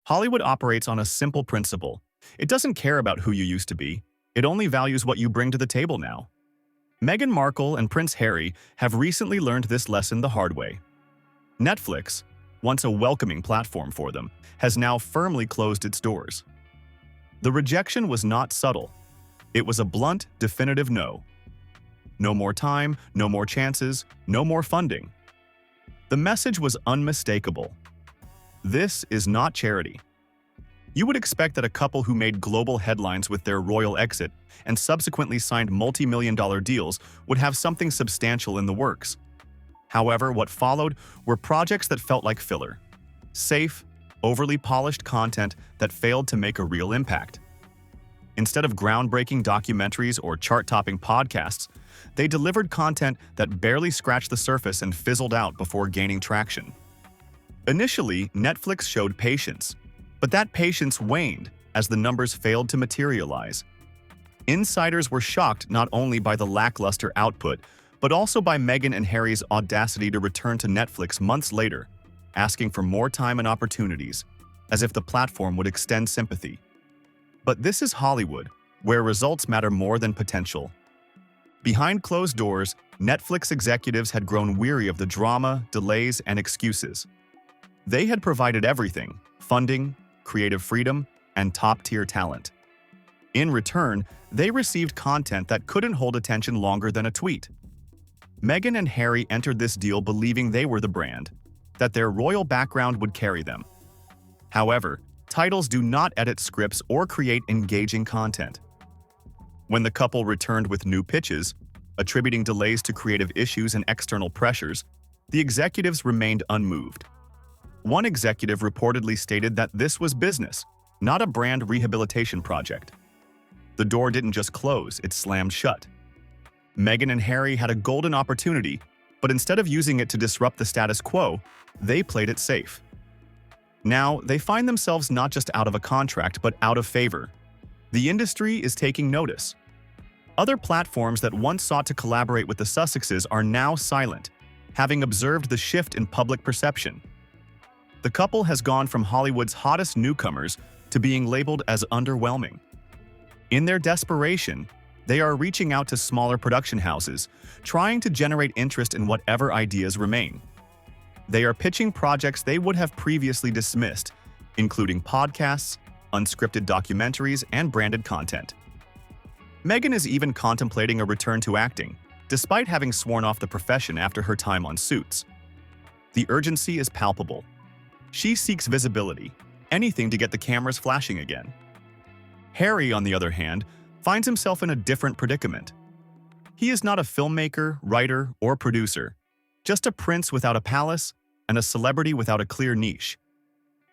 Hollywood operates on a simple principle. It doesn't care about who you used to be. It only values what you bring to the table now. Meghan Markle and Prince Harry have recently learned this lesson the hard way. Netflix, once a welcoming platform for them, has now firmly closed its doors. The rejection was not subtle. It was a blunt, definitive no. No more time, no more chances, no more funding. The message was unmistakable. This is not charity. You would expect that a couple who made global headlines with their royal exit and subsequently signed multi-million-dollar deals would have something substantial in the works. However, what followed were projects that felt like filler. Safe, overly polished content that failed to make a real impact. Instead of groundbreaking documentaries or chart-topping podcasts, they delivered content that barely scratched the surface and fizzled out before gaining traction. Initially, Netflix showed patience, but that patience waned as the numbers failed to materialize. Insiders were shocked not only by the lackluster output, but also by Meghan and Harry's audacity to return to Netflix months later, asking for more time and opportunities, as if the platform would extend sympathy. But this is Hollywood, where results matter more than potential. Behind closed doors, Netflix executives had grown weary of the drama, delays, and excuses. They had provided everything: funding, creative freedom, and top-tier talent. In return, they received content that couldn't hold attention longer than a tweet. Meghan and Harry entered this deal believing they were the brand, that their royal background would carry them. However, titles do not edit scripts or create engaging content. When the couple returned with new pitches, attributing delays to creative issues and external pressures, the executives remained unmoved. One executive reportedly stated that this was business, not a brand rehabilitation project. The door didn't just close, it slammed shut. Meghan and Harry had a golden opportunity, but instead of using it to disrupt the status quo, they played it safe. Now, they find themselves not just out of a contract, but out of favor. The industry is taking notice. Other platforms that once sought to collaborate with the Sussexes are now silent, having observed the shift in public perception. The couple has gone from Hollywood's hottest newcomers to being labeled as underwhelming. In their desperation, they are reaching out to smaller production houses, trying to generate interest in whatever ideas remain. They are pitching projects they would have previously dismissed, including podcasts, unscripted documentaries, and branded content. Meghan is even contemplating a return to acting, despite having sworn off the profession after her time on Suits. The urgency is palpable. She seeks visibility, anything to get the cameras flashing again. Harry, on the other hand, finds himself in a different predicament. He is not a filmmaker, writer, or producer, just a prince without a palace and a celebrity without a clear niche.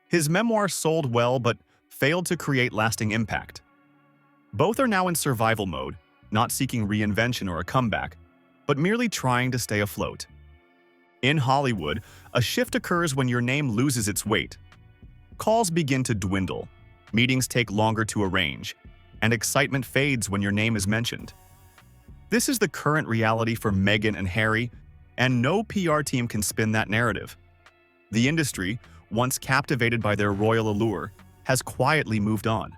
His memoir sold well but failed to create lasting impact. Both are now in survival mode, not seeking reinvention or a comeback, but merely trying to stay afloat. In Hollywood, a shift occurs when your name loses its weight. Calls begin to dwindle, meetings take longer to arrange, and excitement fades when your name is mentioned. This is the current reality for Meghan and Harry, and no PR team can spin that narrative. The industry, once captivated by their royal allure, has quietly moved on.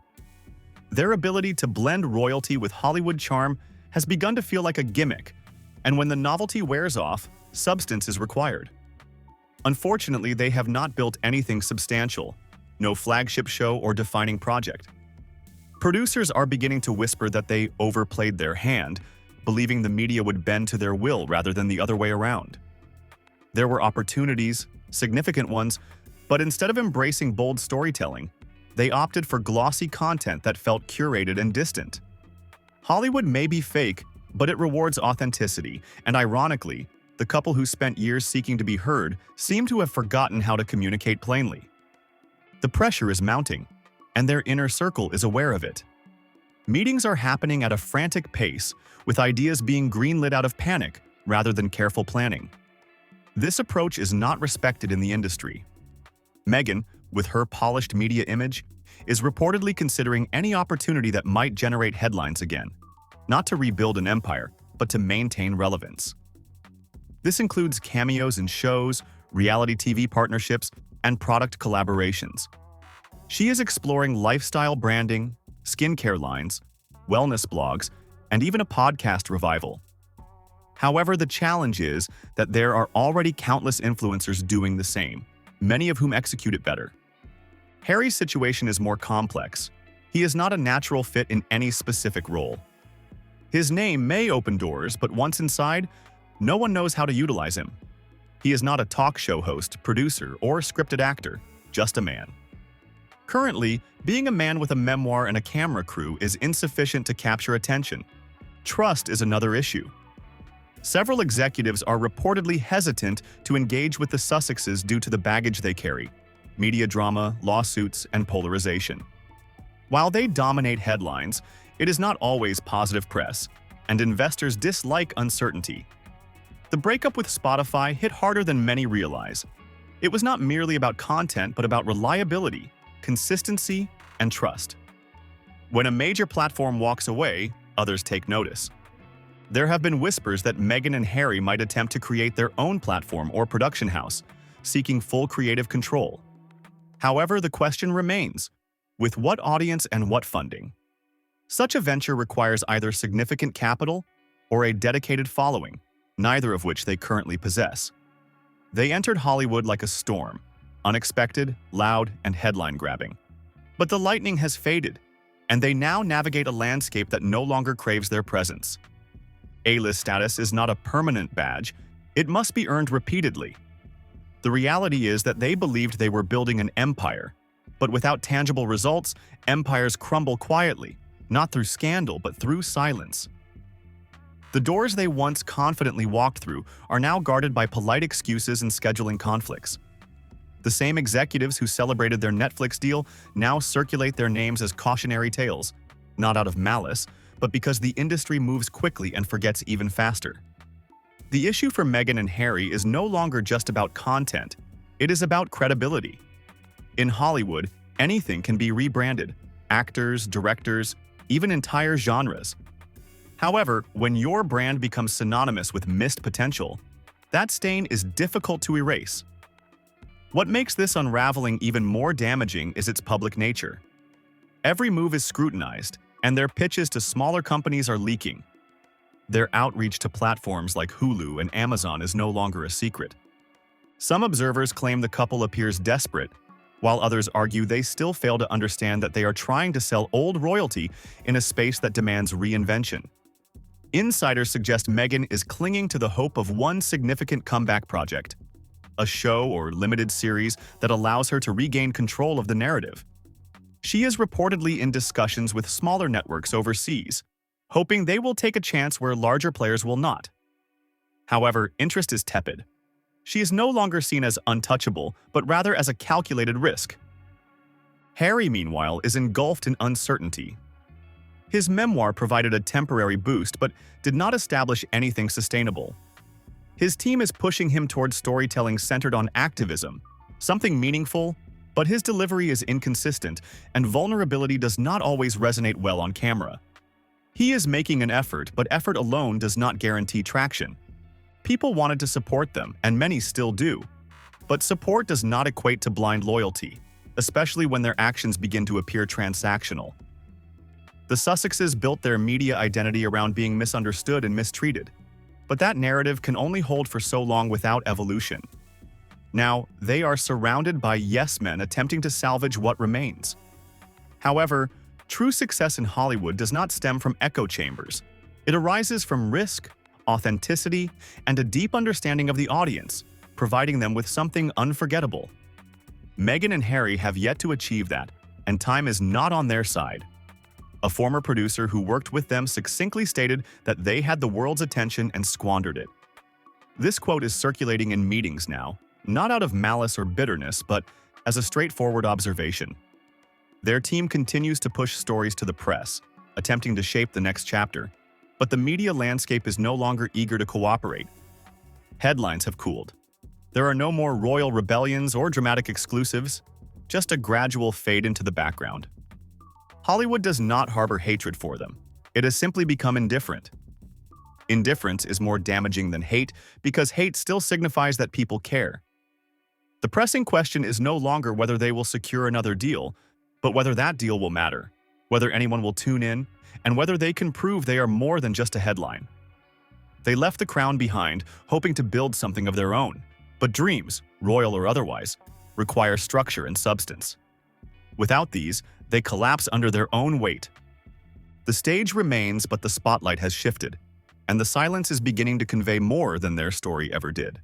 Their ability to blend royalty with Hollywood charm has begun to feel like a gimmick, and when the novelty wears off, substance is required. Unfortunately, they have not built anything substantial, no flagship show or defining project. Producers are beginning to whisper that they overplayed their hand, believing the media would bend to their will rather than the other way around. There were opportunities, significant ones, but instead of embracing bold storytelling, they opted for glossy content that felt curated and distant. Hollywood may be fake, but it rewards authenticity, and ironically, the couple who spent years seeking to be heard seem to have forgotten how to communicate plainly. The pressure is mounting, and their inner circle is aware of it. Meetings are happening at a frantic pace, with ideas being greenlit out of panic rather than careful planning. This approach is not respected in the industry. Meghan, with her polished media image, is reportedly considering any opportunity that might generate headlines again, not to rebuild an empire, but to maintain relevance. This includes cameos in shows, reality TV partnerships, and product collaborations. She is exploring lifestyle branding, skincare lines, wellness blogs, and even a podcast revival. However, the challenge is that there are already countless influencers doing the same, many of whom execute it better. Harry's situation is more complex. He is not a natural fit in any specific role. His name may open doors, but once inside, no one knows how to utilize him. He is not a talk show host, producer, or scripted actor, just a man. Currently, being a man with a memoir and a camera crew is insufficient to capture attention. Trust is another issue. Several executives are reportedly hesitant to engage with the Sussexes due to the baggage they carry: media drama, lawsuits, and polarization. While they dominate headlines, it is not always positive press, and investors dislike uncertainty. The breakup with Spotify hit harder than many realize. It was not merely about content, but about reliability, consistency, and trust. When a major platform walks away, others take notice. There have been whispers that Meghan and Harry might attempt to create their own platform or production house, seeking full creative control. However, the question remains: with what audience and what funding? Such a venture requires either significant capital or a dedicated following, neither of which they currently possess. They entered Hollywood like a storm, unexpected, loud, and headline-grabbing. But the lightning has faded, and they now navigate a landscape that no longer craves their presence. A-list status is not a permanent badge, it must be earned repeatedly. The reality is that they believed they were building an empire, but without tangible results, empires crumble quietly, not through scandal but through silence. The doors they once confidently walked through are now guarded by polite excuses and scheduling conflicts. The same executives who celebrated their Netflix deal now circulate their names as cautionary tales, not out of malice, but because the industry moves quickly and forgets even faster. The issue for Meghan and Harry is no longer just about content, it is about credibility. In Hollywood, anything can be rebranded: actors, directors, even entire genres. However, when your brand becomes synonymous with missed potential, that stain is difficult to erase. What makes this unraveling even more damaging is its public nature. Every move is scrutinized, and their pitches to smaller companies are leaking. Their outreach to platforms like Hulu and Amazon is no longer a secret. Some observers claim the couple appears desperate, while others argue they still fail to understand that they are trying to sell old royalty in a space that demands reinvention. Insiders suggest Meghan is clinging to the hope of one significant comeback project, a show or limited series that allows her to regain control of the narrative. She is reportedly in discussions with smaller networks overseas, hoping they will take a chance where larger players will not. However, interest is tepid. She is no longer seen as untouchable, but rather as a calculated risk. Harry, meanwhile, is engulfed in uncertainty. His memoir provided a temporary boost, but did not establish anything sustainable. His team is pushing him towards storytelling centered on activism, something meaningful, but his delivery is inconsistent, and vulnerability does not always resonate well on camera. He is making an effort, but effort alone does not guarantee traction. People wanted to support them, and many still do. But support does not equate to blind loyalty, especially when their actions begin to appear transactional. The Sussexes built their media identity around being misunderstood and mistreated, but that narrative can only hold for so long without evolution. Now, they are surrounded by yes-men attempting to salvage what remains. However, true success in Hollywood does not stem from echo chambers. It arises from risk, authenticity, and a deep understanding of the audience, providing them with something unforgettable. Meghan and Harry have yet to achieve that, and time is not on their side. A former producer who worked with them succinctly stated that they had the world's attention and squandered it. This quote is circulating in meetings now, not out of malice or bitterness, but as a straightforward observation. Their team continues to push stories to the press, attempting to shape the next chapter, but the media landscape is no longer eager to cooperate. Headlines have cooled. There are no more royal rebellions or dramatic exclusives, just a gradual fade into the background. Hollywood does not harbor hatred for them. It has simply become indifferent. Indifference is more damaging than hate because hate still signifies that people care. The pressing question is no longer whether they will secure another deal, But whether that deal will matter, whether anyone will tune in, and whether they can prove they are more than just a headline. They left the crown behind, hoping to build something of their own. But dreams, royal or otherwise, require structure and substance. Without these, they collapse under their own weight. The stage remains, but the spotlight has shifted, and the silence is beginning to convey more than their story ever did.